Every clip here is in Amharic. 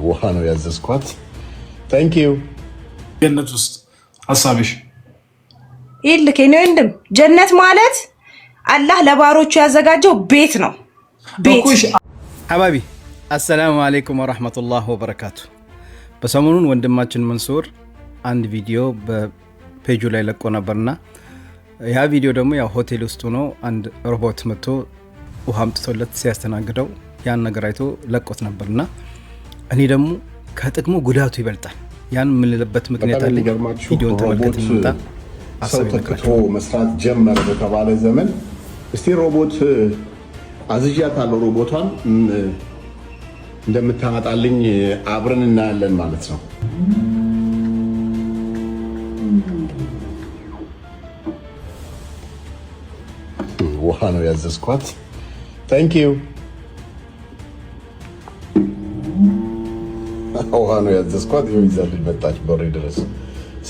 ውሃ ነው ያዘዝኳት። ታንክ ዩ። ጀነት ውስጥ ሐሳብሽ ይልከኝ ነው እንድም ጀነት ማለት አላህ ለባሮቹ ያዘጋጀው ቤት ነው። ቤት ሐባቢ አሰላሙ አለይኩም ወራህመቱላሂ ወበረካቱ። በሰሞኑን ወንድማችን መንሱር አንድ ቪዲዮ በፔጁ ላይ ለቆ ነበርና ያ ቪዲዮ ደግሞ ያው ሆቴል ውስጥ ሆኖ አንድ ሮቦት መጥቶ ውሃ አምጥቶለት ሲያስተናግደው ያን ነገር አይቶ ለቆት ነበርና እኔ ደግሞ ከጥቅሙ ጉዳቱ ይበልጣል ያን ምንልበት ምክንያት አለ። ቪዲዮን ተመልከቱና ሰው ተክቶ መስራት ጀመረ በተባለ ዘመን እስቲ ሮቦት አዝዣታለሁ ሮቦቷን እንደምታመጣልኝ አብረን እናያለን ማለት ነው። ውሃ ነው ያዘዝኳት። ታንክ ዩ። ውሃ ነው ያዘዝኳት። ይዛልኝ መጣች በሬ ድረስ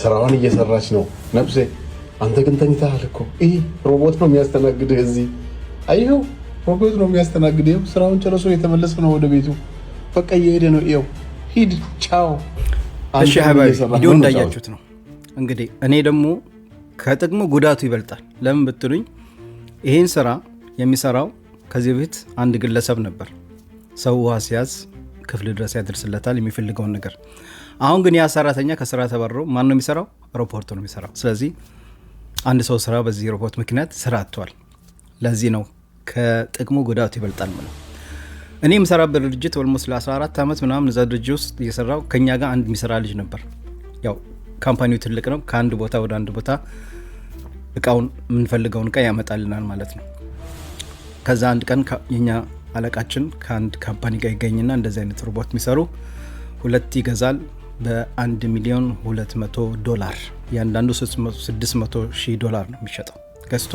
ስራዋን እየሰራች ነው። ነብሴ አንተ ግን ተኝተሃል እኮ። ይሄ ሮቦት ነው የሚያስተናግድህ እዚህ። አይው ሮቦት ነው የሚያስተናግድህ። ስራውን ጨርሶ የተመለሰ ነው ወደ ቤቱ። በቃ እየሄደ ነው። ይው ሂድ ቻው። እሺ ሐባይቢ ቪዲዮ እንዳያችሁት ነው እንግዲህ። እኔ ደግሞ ከጥቅሙ ጉዳቱ ይበልጣል። ለምን ብትሉኝ ይሄን ስራ የሚሰራው ከዚህ በፊት አንድ ግለሰብ ነበር። ሰው ውሃ ሲያዝ ክፍል ድረስ ያደርስለታል የሚፈልገውን ነገር። አሁን ግን ያ ሰራተኛ ከስራ ተባረረ። ማን ነው የሚሰራው? ሮቦት ነው የሚሰራው። ስለዚህ አንድ ሰው ስራ በዚህ ሮቦት ምክንያት ስራ አጥቷል። ለዚህ ነው ከጥቅሙ ጉዳቱ ይበልጣል ማለት። እኔ የምሰራበት ድርጅት ኦልሞስት ለ14 ዓመት ምናምን እዛ ድርጅት ውስጥ እየሰራው ከኛ ጋር አንድ የሚሰራ ልጅ ነበር። ያው ካምፓኒው ትልቅ ነው። ከአንድ ቦታ ወደ አንድ ቦታ እቃውን የምንፈልገውን እቃ ያመጣልናል ማለት ነው። ከዛ አንድ ቀን የኛ አለቃችን ከአንድ ካምፓኒ ጋር ይገኝና እንደዚህ አይነት ሮቦት የሚሰሩ ሁለት ይገዛል $1,200,000 ያንዳንዱ $600,000 ነው የሚሸጠው። ገዝቶ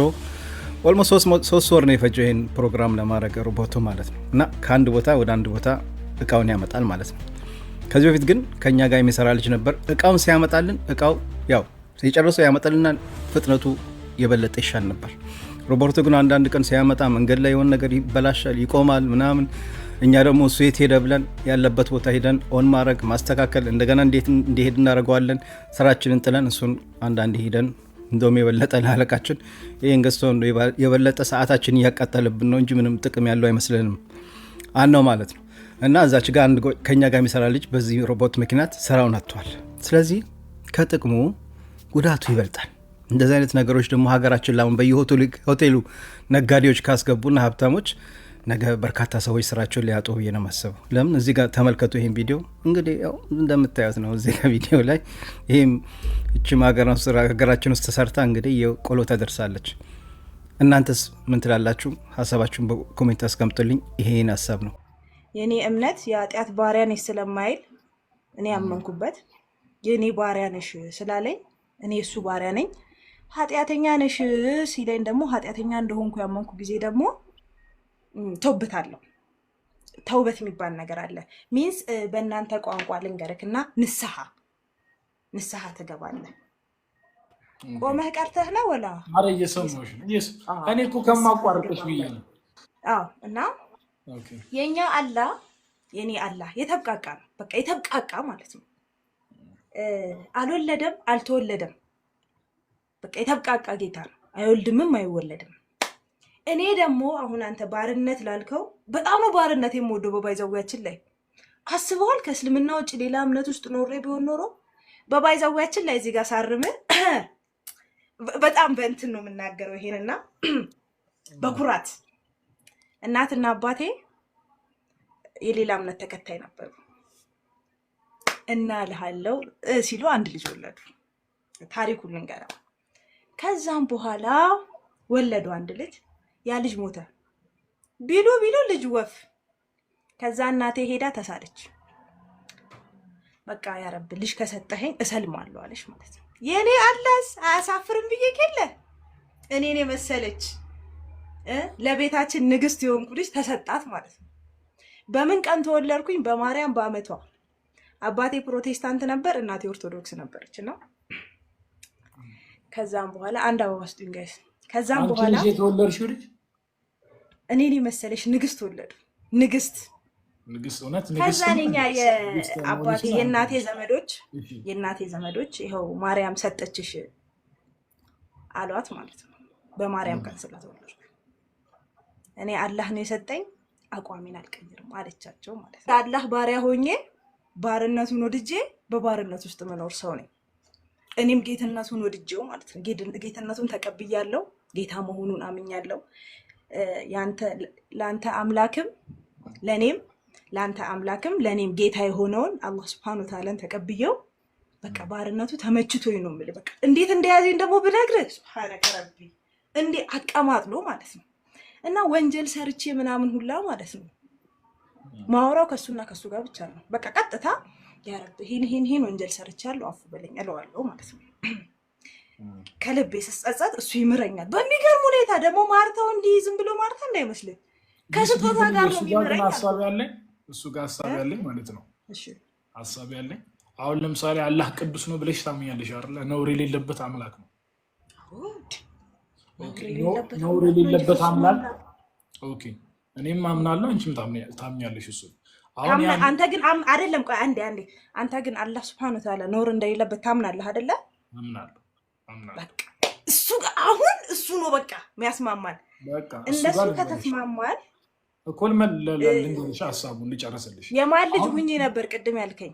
ኦልሞስት 3 ወር ነው የፈጀው ይሄን ፕሮግራም ለማድረግ ሮቦቱ ማለት ነው። እና ከአንድ ቦታ ወደ አንድ ቦታ እቃውን ያመጣል ማለት ነው። ከዚህ በፊት ግን ከኛ ጋር የሚሰራ ልጅ ነበር። እቃውን ሲያመጣልን እቃው ያው የጨረሰው ያመጣልና ፍጥነቱ የበለጠ ይሻል ነበር። ሮቦቱ ግን አንዳንድ ቀን ሲያመጣ መንገድ ላይ የሆነ ነገር ይበላሻል፣ ይቆማል ምናምን። እኛ ደግሞ እሱ የት ሄደ ብለን ያለበት ቦታ ሄደን ኦን ማድረግ ማስተካከል፣ እንደገና እንዲሄድ እናደርገዋለን። ስራችንን ጥለን እሱን አንዳንድ ሄደን እንደውም የበለጠ ለአለቃችን ይሄን ገዝቶ የበለጠ ሰዓታችን እያቃጠለብን ነው እንጂ ምንም ጥቅም ያለው አይመስለንም አነው ማለት ነው። እና እዛች ጋር አንድ ከኛ ጋር የሚሰራ ልጅ በዚህ ሮቦት ምክንያት ስራውን አጥቷል። ስለዚህ ከጥቅሙ ጉዳቱ ይበልጣል። እንደዚህ አይነት ነገሮች ደግሞ ሀገራችን ላይ በየሆቴሉ ነጋዴዎች ካስገቡና ሀብታሞች ነገ በርካታ ሰዎች ስራቸውን ሊያጡ ብዬ ነው የማስበው። ለምን እዚህ ጋር ተመልከቱ። ይሄን ቪዲዮ እንግዲህ ያው እንደምታዩት ነው። እዚህ ጋር ቪዲዮ ላይ ይሄም እቺም ሀገራችን ውስጥ ተሰርታ እንግዲህ የቆሎ ተደርሳለች። እናንተስ ምን ትላላችሁ? ሀሳባችሁን በኮሜንት አስቀምጡልኝ። ይሄን ሀሳብ ነው የኔ እምነት። የኃጢአት ባሪያ ነሽ ስለማይል እኔ ያመንኩበት የኔ ባሪያ ነሽ ስላለኝ እኔ እሱ ባሪያ ነኝ። ኃጢአተኛ ነሽ ሲለኝ ደግሞ ኃጢአተኛ እንደሆንኩ ያመንኩ ጊዜ ደግሞ ተውበታለሁ። ተውበት የሚባል ነገር አለ። ሚንስ በእናንተ ቋንቋ ልንገርክና ንስሐ ትገባለህ። ቆመህ ቀርተህ ነው ወላ አረ እየሰማሁሽ ነው። እኔ እኮ ከማቋርጥሽ ብዬ ነው። አዎ። እና የኛ አላህ የኔ አላህ የተብቃቃ ነው። በቃ የተብቃቃ ማለት ነው። አልወለደም አልተወለደም። በቃ የተብቃቃ ጌታ ነው። አይወልድምም አይወለድም። እኔ ደግሞ አሁን አንተ ባርነት ላልከው በጣም ነው ባርነት የምወደው። በባይዛዊያችን ላይ አስበዋል። ከእስልምና ውጭ ሌላ እምነት ውስጥ ኖሬ ቢሆን ኖሮ በባይዛዊያችን ላይ እዚህ ጋር ሳርም በጣም በእንትን ነው የምናገረው ይሄንና በኩራት እናትና አባቴ የሌላ እምነት ተከታይ ነበሩ እና ልሃለው ሲሉ አንድ ልጅ ወለዱ። ታሪኩን ልንገራ። ከዛም በኋላ ወለዱ አንድ ልጅ። ያ ልጅ ሞተ። ቢሉ ልጅ ወፍ። ከዛ እናቴ ሄዳ ተሳለች። በቃ ያ ረብ ልጅ ከሰጠኸኝ እሰልማለሁ አለች ማለት ነው። የኔ አላስ አያሳፍርም ብዬ ከለ እኔን የመሰለች ለቤታችን ንግስት የሆንኩ ልጅ ተሰጣት ማለት ነው። በምን ቀን ተወለድኩኝ? በማርያም በአመቷ። አባቴ ፕሮቴስታንት ነበር፣ እናቴ ኦርቶዶክስ ነበረች ነው። ከዛም በኋላ አንድ አበባ ስጡኝ ጋይስ። ከዛም በኋላ የተወለድሽው ልጅ እኔን የመሰለች ንግስት ወለዱ። ንግስት ንግስት እውነት ንግስት ከዛኛ የአባቴ የእናቴ ዘመዶች ይኸው ማርያም ሰጠችሽ አሏት ማለት ነው። በማርያም ቀን ስለተወለድኩ እኔ አላህ ነው የሰጠኝ አቋሜን አልቀይርም አለቻቸው ማለት ነው። አላህ ባሪያ ሆኜ ባርነቱን ወድጄ በባርነት ውስጥ መኖር ሰው ነኝ። እኔም ጌትነቱን ወድጄው ማለት ነው ጌትነቱን ተቀብያለሁ። ጌታ መሆኑን አምኛለሁ። ለአንተ አምላክም ለኔም ጌታ የሆነውን አላህ Subhanahu Wa Ta'ala ተቀብየው በቃ ባርነቱ ተመችቶኝ ነው የምልህ። በቃ እንዴት እንደያዘኝ ደግሞ ብነግርህ ሱብሃነከ ረቢ እንዴ አቀማጥሎ ማለት ነው። እና ወንጀል ሰርቼ ምናምን ሁላ ማለት ነው ማውራው ከሱና ከሱ ጋር ብቻ ነው። በቃ ቀጥታ ያ ረብ ይሄን ወንጀል ሰርቻለሁ አፉ በለኝ እለዋለሁ ማለት ነው። ከልቤ ስጸጸት እሱ ይምረኛል። በሚገርም ሁኔታ ደግሞ ማርታው እንዲህ ዝም ብሎ ማርታ እንዳይመስልህ ከስጦታ ጋር ነው የሚምረኝ። እሱ ጋር ሐሳብ ያለኝ ማለት ነው። እሺ ሐሳብ ያለኝ አሁን ለምሳሌ አላህ ቅዱስ ነው ብለሽ ታምኛለሽ አይደል? ነውር የሌለበት አምላክ ነው። ነውር የሌለበት አምላክ ኦኬ። እኔም አምናለሁ አንቺም ታምኛለሽ እሱ። አሁን አንተ ግን አይደለም ቆይ አንዴ አንተ ግን አላህ Subhanahu Wa Ta'ala ነውር እንደሌለበት ታምናለህ አይደለ? አምናለሁ። በቃ እሱ አሁን እሱ ነው በቃ የሚያስማማል። በቃ እነሱ ከተስማማል እኮል ለልንገርሽ ሐሳቡን ልጨርስልሽ። የማን ልጅ ሁኜ ነበር ቅድም ያልከኝ?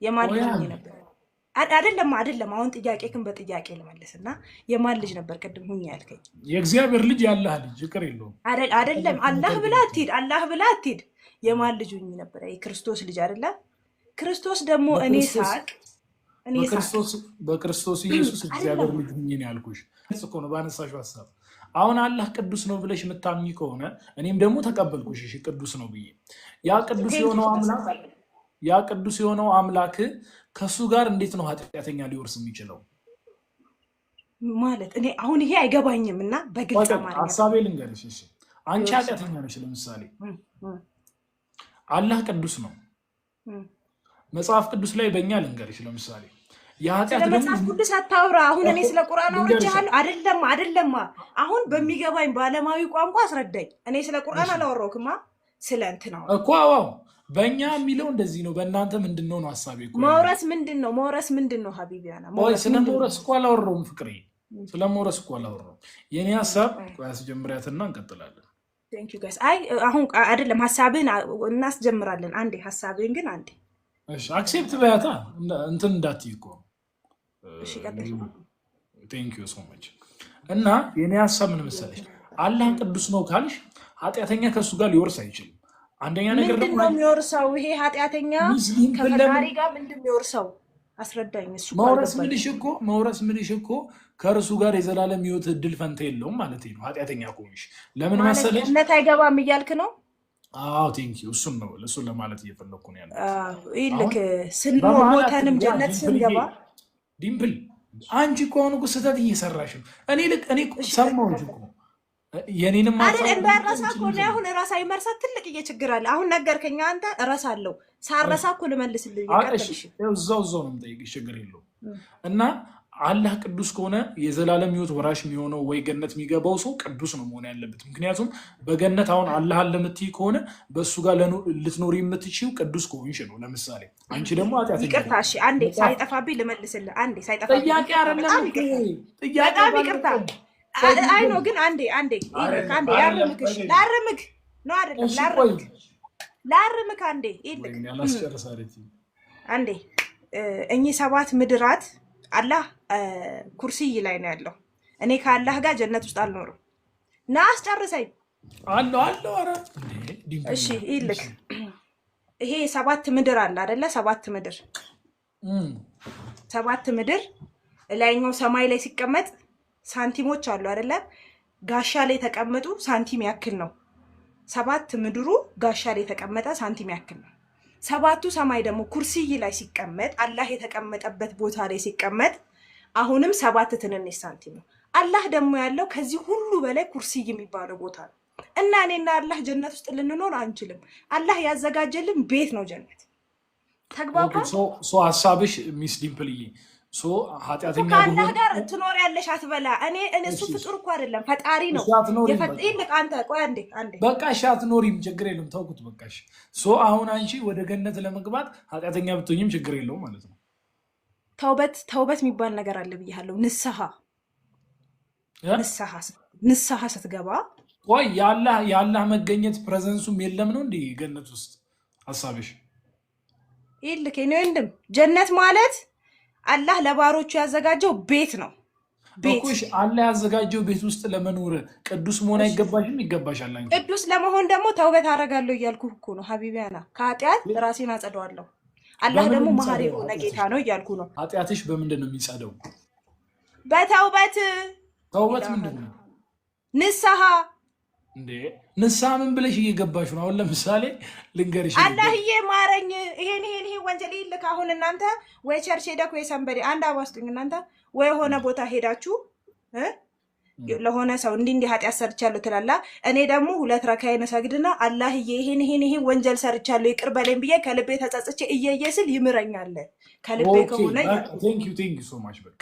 የማን ልጅ ሁኜ ነበር? አይደለም አሁን ጥያቄክን በጥያቄ ልመልስና የማን ልጅ ነበር ቅድም ሁኜ ያልከኝ? የእግዚአብሔር ልጅ ያላህ ልጅ ይቅር የለውም አይደለም አላህ ብላ አትሂድ። የማን ልጅ ሁኜ ነበር? የክርስቶስ ልጅ አይደለ? ክርስቶስ ደግሞ በክርስቶስ ኢየሱስ እግዚአብሔር ልጅ ሁኜ ነው ያልኩሽ እኮ ነው ባነሳሽው ሐሳብ። አሁን አላህ ቅዱስ ነው ብለሽ የምታምኚ ከሆነ እኔም ደግሞ ተቀበልኩሽ እሺ ቅዱስ ነው ብዬ ያ ቅዱስ የሆነው አምላክ ከሱ ጋር እንዴት ነው ኃጢአተኛ ሊወርስ የሚችለው ማለት? እኔ አሁን ይሄ አይገባኝም እና በግልጽ ማለት ሐሳቤ ልንገርሽ እሺ። አንቺ ኃጢአተኛ ነሽ ለምሳሌ አላህ ቅዱስ ነው መጽሐፍ ቅዱስ ላይ በእኛ ልንገርሽ ለምሳሌ የኃጢአት ደግሞ መጽሐፍ ቅዱስ አታውራ። አሁን እኔ ስለ ቁርአን አውርቻለሁ አይደለም አሁን በሚገባኝ ባለማዊ ቋንቋ አስረዳኝ። እኔ ስለ ቁርአን አላወራሁማ ስለ እንትን ነው እኮ አዎ በእኛ የሚለው እንደዚህ ነው። በእናንተ ምንድነው ነው ሐሳቤ እኮ መውረስ ምንድነው ሀቢቢያና ስለ መውረስ እኮ አላወራሁም ፍቅሬ፣ ስለ መውረስ እኮ አላወራሁም። የኔ ሐሳብ አስጀምሪያትና እንቀጥላለን። ቴንክ ዩ ጋይስ። አሁን አይደለም ሐሳብህን እናስጀምራለን። አንዴ ሐሳብህን ግን አንዴ እሺ አክሴፕት በያታ እንትን እንዳትይ እኮ እሺ ቀጥል። ቴንክ ዩ ሶ ማች። እና የኔ ሐሳብ ምን መሰለሽ አላህ ቅዱስ ነው ካልሽ ኃጢአተኛ ከሱ ጋር ሊወርስ አይችልም። አንደኛ ነገር ደግሞ ምንድነው የሚወርሰው? ይሄ ኃጢአተኛ ከፈጣሪ ጋር ምንድነው የሚወርሰው? አስረዳኝ። እሱ መውረስ ምንሽ እኮ ከእርሱ ጋር የዘላለም ሕይወት እድል ፈንታ የለውም ማለት ነው። ኃጢአተኛ ከሆንሽ ለምን መሰለሽ ጀነት አይገባም እያልክ ነው? አዎ ቴንክ ዩ እሱን ለማለት እየፈለኩ ነው ያለው። ይልክ ስንሞተንም ጀነት ስንገባ ዲምፕል አንቺ እኮ አሁን እኮ ስህተት እየሰራሽ ነው። እኔ ሰማሁሽ እኮ የኔንም አይደል እንዳረሳ እኮ ነው። አሁን ራሳይ መርሳት ትልቅ ችግር አለ። አሁን ነገርከኝ አንተ እረሳለሁ ሳረሳ እኮ ልመልስልህ ይቀጥልሽ። እዛው ነው የምጠይቅሽ ችግር የለውም። እና አላህ ቅዱስ ከሆነ የዘላለም ሕይወት ወራሽ የሚሆነው ወይ ገነት የሚገባው ሰው ቅዱስ ነው መሆን ያለበት። ምክንያቱም በገነት አሁን አላህ አለ የምትይ ከሆነ በእሱ ጋር ልትኖሪ የምትችይው ቅዱስ ከሆንሽ ነው። ለምሳሌ አንቺ ደግሞ ኃጢአተኛ ይቅርታ እሺ አንዴ ሳይጠፋብኝ ልመልስልህ። አንዴ ሳይጠፋብኝ ጥያቄ አይደለም በጣም ይቅርታ አይ ነው ግን አንዴ ላርምክ ነው አይደለም ላርምክ አንዴ ይልክ አንዴ እኚህ 7 ምድራት አላህ ኩርሲይ ላይ ነው ያለው። እኔ ከአላህ ጋር ጀነት ውስጥ አልኖርም። ና አስጨርሰኝ አለው ኧረ እሺ ይልክ ይሄ 7 ምድር አለ አይደለ? 7 ምድር ላይኛው ሰማይ ላይ ሲቀመጥ ሳንቲሞች አሉ አይደለ? ጋሻ ላይ ተቀመጡ ሳንቲም ያክል ነው። 7 ምድሩ ጋሻ ላይ ተቀመጠ ሳንቲም ያክል ነው። 7ቱ ሰማይ ደግሞ ኩርሲይ ላይ ሲቀመጥ አላህ የተቀመጠበት ቦታ ላይ ሲቀመጥ አሁንም 7 ትንንሽ ሳንቲም ነው። አላህ ደግሞ ያለው ከዚህ ሁሉ በላይ ኩርሲይ የሚባለው ቦታ ነው። እና እኔና አላህ ጀነት ውስጥ ልንኖር አንችልም። አላህ ያዘጋጀልን ቤት ነው ጀነት። ተግባባ። ሶ ሐሳብሽ ሚስ ዲምፕልዬ ኃጢአተኛ ከአላህ ጋር ትኖሪያለሽ አትበላ። እሱ ፍጡር እኮ አይደለም ፈጣሪ ነው። ይልቅ አንተ ቆይ አንዴ በቃ እሺ አትኖሪም፣ ችግር የለውም ተውኩት በቃ እሺ። አሁን አንቺ ወደ ገነት ለመግባት ኃጢአተኛ ብትሆኝም ችግር የለውም ማለት ነው። ተውበት የሚባል ነገር አለ ብያለሁ። ንስሐ ስትገባ ቆይ የአላህ መገኘት ፕሬዘንሱም የለም ነው እንዲህ ገነት ውስጥ ሀሳብሽ? ይልክ ነው ወንድም ጀነት ማለት አላህ ለባሮቹ ያዘጋጀው ቤት ነው። ቤት አላህ ያዘጋጀው ቤት ውስጥ ለመኖር ቅዱስ መሆን አይገባሽም? ይገባሻል። ቅዱስ ለመሆን ደግሞ ተውበት አደርጋለሁ እያልኩህ እኮ ነው ሀቢቢያና። ከኃጢአት ራሴን አጸደዋለሁ። አላህ ደግሞ መሐሪ የሆነ ጌታ ነው እያልኩ ነው። ኃጢአትሽ በምንድን ነው የሚጸደው? በተውበት። ተውበት ምንድን ነው? ንስሐ። እንዴ ንስሐ ምን ብለሽ እየገባሽ ነው? አሁን ለምሳሌ ልንገርሽ፣ አላህዬ ማረኝ ይሄን ወንጀል ይልክ። አሁን እናንተ ወይ ቸርች ሄደክ ወይ ሰንበዴ አንድ አባስጡኝ። እናንተ ወይ የሆነ ቦታ ሄዳችሁ ለሆነ ሰው እንዲህ ኃጢአት ሰርቻለሁ ትላላ። እኔ ደግሞ 2 ረካዬን ሰግድና አላህዬ ይሄን ወንጀል ሰርቻለሁ ይቅር በለኝ ብዬ ከልቤ ተጸጽቼ እየየ ስል ይምረኛል። ከልቤ ከሆነ ቴንክ ዩ ሶ ማች። በቃ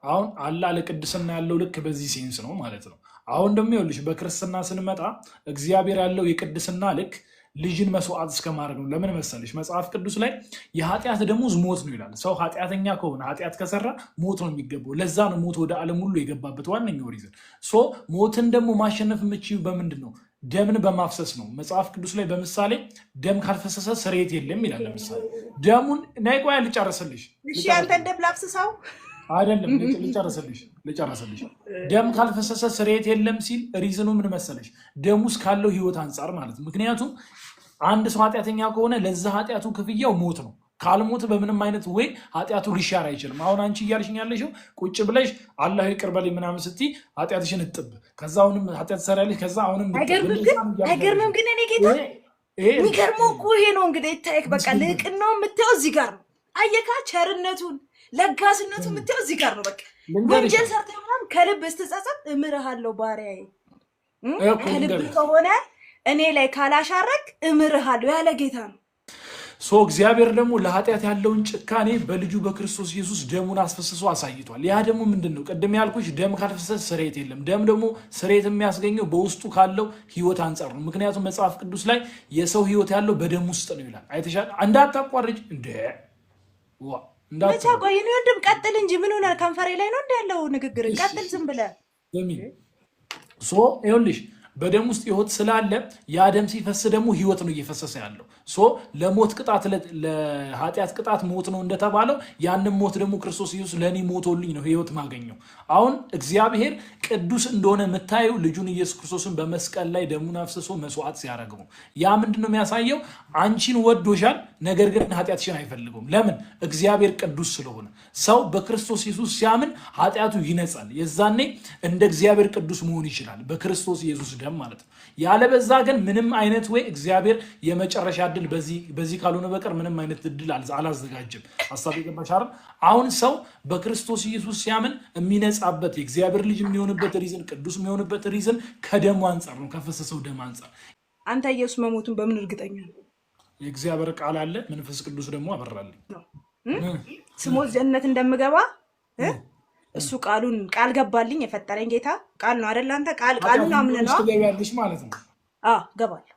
አሁን አላህ ለቅድስና ያለው ልክ በዚህ ሴንስ ነው ማለት ነው። አሁን ደግሞ ይኸውልሽ በክርስትና ስንመጣ እግዚአብሔር ያለው የቅድስና ልክ ልጅን መስዋዕት እስከማድረግ ነው። ለምን መሰለሽ መጽሐፍ ቅዱስ ላይ የኃጢአት ደሞዝ ሞት ነው ይላል። ሰው ኃጢአተኛ ከሆነ ኃጢአት ከሰራ ሞት ነው የሚገባው። ለዛ ነው ሞት ወደ ዓለም ሁሉ የገባበት ዋነኛው ሪዝን። ሞትን ደግሞ ማሸነፍ የምችይው በምንድን ነው? ደምን በማፍሰስ ነው። መጽሐፍ ቅዱስ ላይ በምሳሌ ደም ካልፈሰሰ ስርየት የለም ይላል። ለምሳሌ ደሙን ናይ ቆያ ልጨርስልሽ። እሺ አንተ ደም ላፍስሰው አይደለም ልጨርስልሽ። ደም ካልፈሰሰ ስርየት የለም ሲል ሪዝኑ ምን መሰለሽ? ደም ውስጥ ካለው ህይወት አንጻር ማለት ነው። ምክንያቱም አንድ ሰው ኃጢአተኛ ከሆነ ለዛ ኃጢአቱ ክፍያው ሞት ነው። ካልሞት በምንም አይነት ወይ ኃጢአቱ ሊሻር አይችልም። አሁን አንቺ እያልሽኝ ያለሽው ቁጭ ብለሽ አላህ ይቅር በለኝ ምናምን ስትይ ኃጢአትሽን እጥብ፣ ከዛ አሁንም ኃጢአት ትሰሪያለሽ፣ ከዛ አሁንም አይገርምም። ግን እኔ ጌታ የሚገርመው እኮ ይሄ ነው እንግዲህ ይታየክ። በቃ ልቅን ነው የምታየው እዚህ ጋር ነው። አየካ ቸርነቱን ለጋስነቱ የምታየው እዚህ ጋር ነው። በቃ ወንጀል ሰርተህ ምናምን ከልብ ስትጸጸት እምርሃለሁ ባሪያዬ፣ ከልብ ከሆነ እኔ ላይ ካላሻረክ እምርሃለሁ ያለ ጌታ ነው። እግዚአብሔር ደግሞ ለኃጢአት ያለውን ጭካኔ በልጁ በክርስቶስ ኢየሱስ ደሙን አስፈስሶ አሳይቷል። ያ ደግሞ ምንድን ነው? ቅድም ያልኩሽ ደም ካልፈሰሰ ስርየት የለም። ደም ደግሞ ስርየት የሚያስገኘው በውስጡ ካለው ህይወት አንጻር ነው። ምክንያቱም መጽሐፍ ቅዱስ ላይ የሰው ህይወት ያለው በደም ውስጥ ነው ይላል። አይተሻል? እንዳታቋርጭ እንደ መቻ ቆይ ነው ወንድም፣ ቀጥል እንጂ ምን ሆነ? ከንፈሬ ላይ ነው እንደ ያለው ንግግር። ቀጥል ዝም ብለህ ይኸውልሽ በደም ውስጥ ህይወት ስላለ ያ ደም ሲፈስ ደግሞ ህይወት ነው እየፈሰሰ ያለው። ለሞት ቅጣት ለኃጢአት ቅጣት ሞት ነው እንደተባለው ያንን ሞት ደግሞ ክርስቶስ ኢየሱስ ለእኔ ሞቶልኝ ነው ህይወት ማገኘው። አሁን እግዚአብሔር ቅዱስ እንደሆነ የምታየው ልጁን ኢየሱስ ክርስቶስን በመስቀል ላይ ደሙን አፍስሶ መስዋዕት ሲያደርግ ነው። ያ ምንድነው የሚያሳየው? አንቺን ወዶሻል፣ ነገር ግን ኃጢአትሽን አይፈልገውም። ለምን? እግዚአብሔር ቅዱስ ስለሆነ። ሰው በክርስቶስ ኢየሱስ ሲያምን ኃጢአቱ ይነጻል። የዛኔ እንደ እግዚአብሔር ቅዱስ መሆን ይችላል በክርስቶስ ኢየሱስ ደም ማለት ነው። ያለበዛ ግን ምንም አይነት ወይ እግዚአብሔር የመጨረሻ እድል በዚህ ካልሆነ በቀር ምንም አይነት እድል አላዘጋጀም። ሐሳብ ይገባሻል? አሁን ሰው በክርስቶስ ኢየሱስ ሲያምን የሚነጻበት የእግዚአብሔር ልጅ የሚሆንበት ሪዝን ቅዱስ የሚሆንበት ሪዝን ከደሙ አንጻር ነው፣ ከፈሰሰው ደም አንጻር። አንተ ኢየሱስ መሞቱን በምን እርግጠኛ ነው? የእግዚአብሔር ቃል አለ፣ መንፈስ ቅዱስ ደግሞ አበራልኝ። ስሞት ጀነት እንደምገባ እሱ ቃል ገባልኝ። የፈጠረኝ ጌታ ቃል ነው አይደል? አንተ ቃሉን አምነህ ነው ትገቢያለሽ ማለት ነው። ገባለሁ።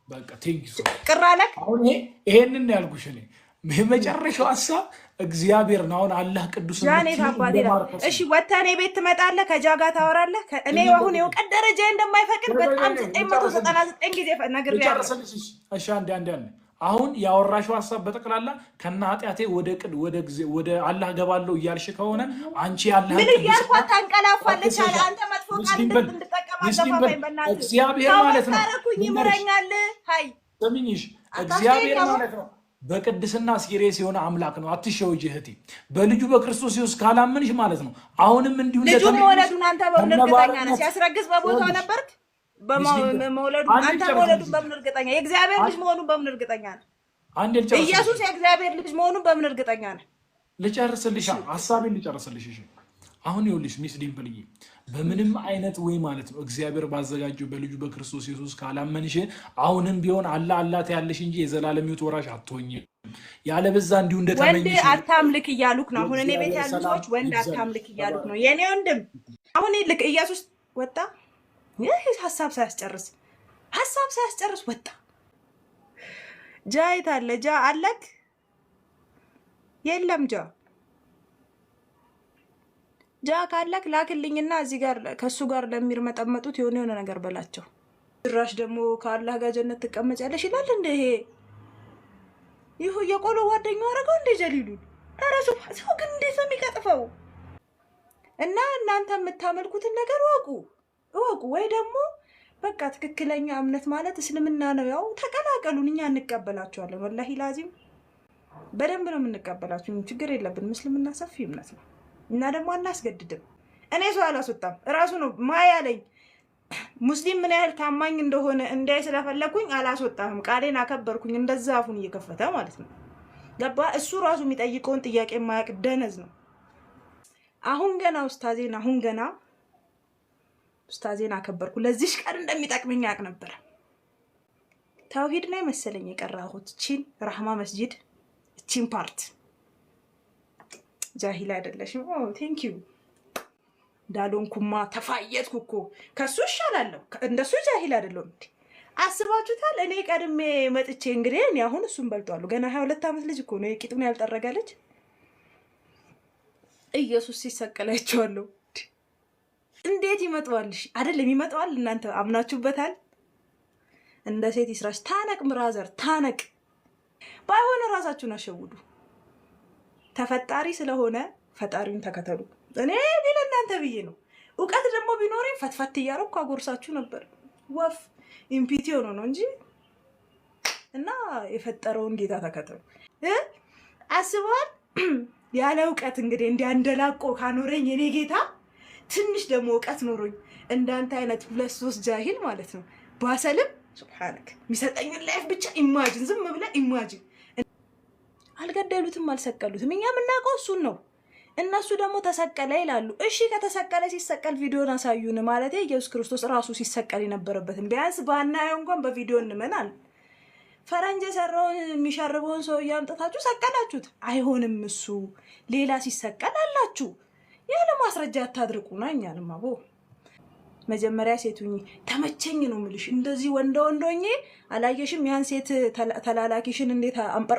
በቃ ቴንክ ዩ። ቅር አለክ? አሁን ይሄንን ያልኩሽ እኔ የመጨረሻው ሐሳብ እግዚአብሔር ነው። አሁን አላህ ቅዱስ ነው። ጃኔት አባቴ ነው። እሺ ወተህ እኔ ቤት ትመጣለህ፣ ከጃጋ ታወራለህ። እኔ አሁን የውቀት ደረጃ እንደማይፈቅድ በጣም 999 ጊዜ ነግሬያለሁ። እሺ አንዴ አሁን ያወራሽው ሐሳብ በጠቅላላ ከና ኃጢአቴ ወደ አላህ ገባለሁ እያልሽ ከሆነ አንቺ አላህ ምን እያልኳት ታንቀላፋለች አለ። አንተ መጥፎ ቃል እንድትጠቀም አገባባኝ። በእናትህ እግዚአብሔር ማለት ነው ይምረኛል። ሃይ ሰሚኝሽ፣ እግዚአብሔር ማለት ነው በቅድስና ሲሪየስ የሆነ አምላክ ነው። አትሸውጂ እህቴ። በልጁ በክርስቶስ ኢየሱስ ካላመንሽ ማለት ነው አሁንም እንዲሁ ልጁ መውለዱን አንተ በምን እርግጠኛ ነህ? ሲያስረግዝ በቦታው ነበርክ? በመውለዱ አንተ መውለዱን በምን እርግጠኛ? የእግዚአብሔር ልጅ መሆኑን በምን እርግጠኛ ነህ? ኢየሱስ የእግዚአብሔር ልጅ መሆኑን በምን እርግጠኛ ነህ? ልጨርስልሽ፣ ሐሳቤን ልጨርስልሽ። እሺ አሁን ይኸውልሽ ሚስ ዲምፕልዬ፣ በምንም አይነት ወይ ማለት ነው እግዚአብሔር ባዘጋጀው በልጁ በክርስቶስ ኢየሱስ ካላመንሽ አሁንም ቢሆን አላህ ያለሽ እንጂ የዘላለም ሕይወት ወራሽ አትሆኝም። ያለበዛ እንዲሁ እንደተመኘሽ ወንድ አታምልክ እያሉክ ነው። አሁን እኔ ቤት ያሉ ሰዎች ወንድ አታምልክ እያሉክ ነው። የኔ ወንድም አሁን ልክ ኢየሱስ ወጣ። ይህ ሀሳብ ሳያስጨርስ ወጣ። ጃይት አለ ጃ አለክ የለም ጃ ካለክ ላክልኝና እዚህ ጋር ከሱ ጋር ለሚርመጠመጡት የሆነ ነገር በላቸው። ድራሽ ደግሞ ከአላህ ጋር ጀነት ትቀመጫለሽ ይላል እንደ ይሄ የቆሎ ጓደኛው አረጋው እንደ ጀሊሉ አረሱ ሰው ግን እንዴት ነው የሚቀጥፈው? እና እናንተ የምታመልኩትን ነገር እወቁ ወይ ደግሞ በቃ ትክክለኛ እምነት ማለት እስልምና ነው። ያው ተቀላቀሉን፣ እኛ እንቀበላችኋለን። ወላሂ ላዚም በደንብ ነው የምንቀበላችሁ። ችግር የለብንም። እስልምና ሰፊ እምነት ነው እና ደግሞ አናስገድድም። እኔ ሰው አላስወጣም፣ እራሱ ነው ማያለኝ። ሙስሊም ምን ያህል ታማኝ እንደሆነ እንዳይ ስለፈለኩኝ አላስወጣም። ቃሌን አከበርኩኝ። እንደዛ አፉን እየከፈተ ማለት ነው። ገባ? እሱ ራሱ የሚጠይቀውን ጥያቄ የማያውቅ ደነዝ ነው። አሁን ገና ኡስታዜን አከበርኩ። ለዚህ ቀን እንደሚጠቅመኝ ያውቅ ነበር። ተውሂድ ነው መሰለኝ የቀራሁት። እቺን ረህማ መስጂድ እቺን ፓርት ጃሂል አይደለሽም። ኦ ቴንክ ዩ ዳሎንኩማ ተፋየትኩ እኮ ከሱ ይሻላለሁ። እንደሱ ጃሂል አይደለም። አስባችሁታል? እኔ ቀድሜ መጥቼ እንግዲህ እኔ አሁን እሱን በልጧሉ። ገና 22 ዓመት ልጅ እኮ ነው። የቂጡን ያልጠረገ ልጅ ኢየሱስ ሲሰቀላቸዋለሁ። እንዴት ይመጣዋልሽ? አይደለም ይመጣዋል። እናንተ አምናችሁበታል? እንደ ሴት ይስራሽ። ታነቅ ምራዘር ታነቅ። ባይሆን ራሳችሁን አሸውዱ። ተፈጣሪ ስለሆነ ፈጣሪውን ተከተሉ። እኔ ለእናንተ ብዬ ነው። እውቀት ደግሞ ቢኖረኝ ፈትፈት እያረኩ አጎርሳችሁ ነበር። ወፍ ኢምፒቲ ሆኖ ነው እንጂ እና የፈጠረውን ጌታ ተከተሉ። አስበዋል። ያለ እውቀት እንግዲህ እንዲያንደላቆ ካኖረኝ የኔ ጌታ ትንሽ ደግሞ እውቀት ኖሮኝ እንዳንተ አይነት 2-3 ጃሂል ማለት ነው ባሰልም ሱብሃንክ የሚሰጠኝን ላይፍ ብቻ ኢማጂን፣ ዝም ብለህ ኢማጂን። አልገደሉትም፣ አልሰቀሉትም። እኛ የምናውቀው እሱን ነው። እነሱ ደግሞ ተሰቀለ ይላሉ። እሺ ከተሰቀለ ሲሰቀል ቪዲዮን አሳዩን ማለት ኢየሱስ ክርስቶስ ራሱ ሲሰቀል የነበረበትን ቢያንስ ባናየው እንኳን በቪዲዮ እንመናል። ፈረንጅ የሰራውን የሚሸርበውን ሰው እያምጥታችሁ ሰቀላችሁት። አይሆንም። እሱ ሌላ ሲሰቀል አላችሁ። ያለ ማስረጃ አታድርቁና እኛንም አቦ መጀመሪያ ሴቱኝ ተመቸኝ ነው የምልሽ። እንደዚህ ወንዶኜ አላየሽም? ያን ሴት ተላላኪሽን እንዴት አንቀር